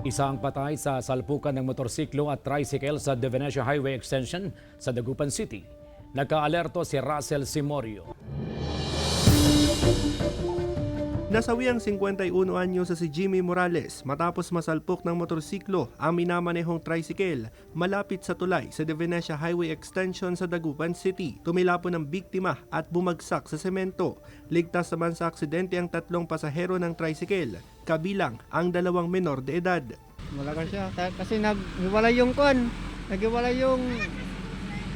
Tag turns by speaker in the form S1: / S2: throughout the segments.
S1: Isa ang patay sa salpukan ng motorsiklo at tricycle sa De Venecia Highway Extension sa Dagupan City. Nagka-alerto si Russell Simorio.
S2: Nasawi ang 51 anyo sa si Jimmy Morales matapos masalpok ng motorsiklo ang minamanehong tricycle malapit sa tulay sa De Venecia Highway Extension sa Dagupan City. Tumilapon ang biktima at bumagsak sa semento. Ligtas naman sa aksidente ang 3 pasahero ng tricycle, kabilang ang 2 menor de edad.
S3: Malakas siya kasi naghiwalay yung naghiwalay yung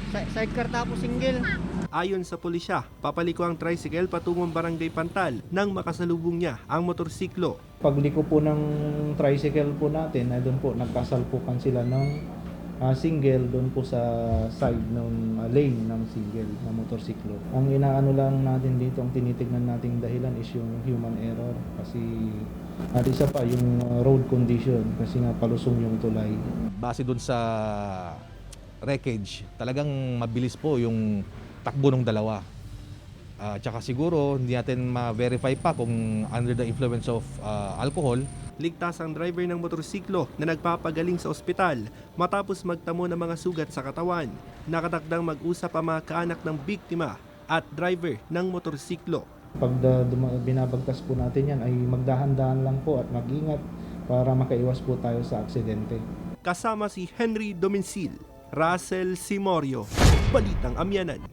S3: sidecar tapos single.
S2: Ayon sa pulisya, papaliko ang tricycle patungong Barangay Pantal nang makasalubong niya ang motorsiklo.
S4: Pagliko po ng tricycle po natin, ay doon po nagkasalpukan sila ng single doon po sa side ng lane ng single na motorsiklo. Ang inaano lang natin dito, ang tinitignan nating dahilan is yung human error kasi at isa pa yung road condition kasi nga palusong yung tulay.
S5: Base doon sa wreckage, talagang mabilis po yung takbo ng dalawa. Tsaka siguro hindi natin ma-verify pa kung under the influence of alcohol.
S2: Ligtas ang driver ng motorsiklo na nagpapagaling sa ospital matapos magtamo ng mga sugat sa katawan. Nakatakdang mag-usap ang mga kaanak ng biktima at driver ng motorsiklo.
S4: Pag binabagtas po natin yan ay magdahan-dahan lang po at mag-ingat para makaiwas po tayo sa aksidente.
S2: Kasama si Henry Domencil, Russell Simorio, Balitang Amyanan.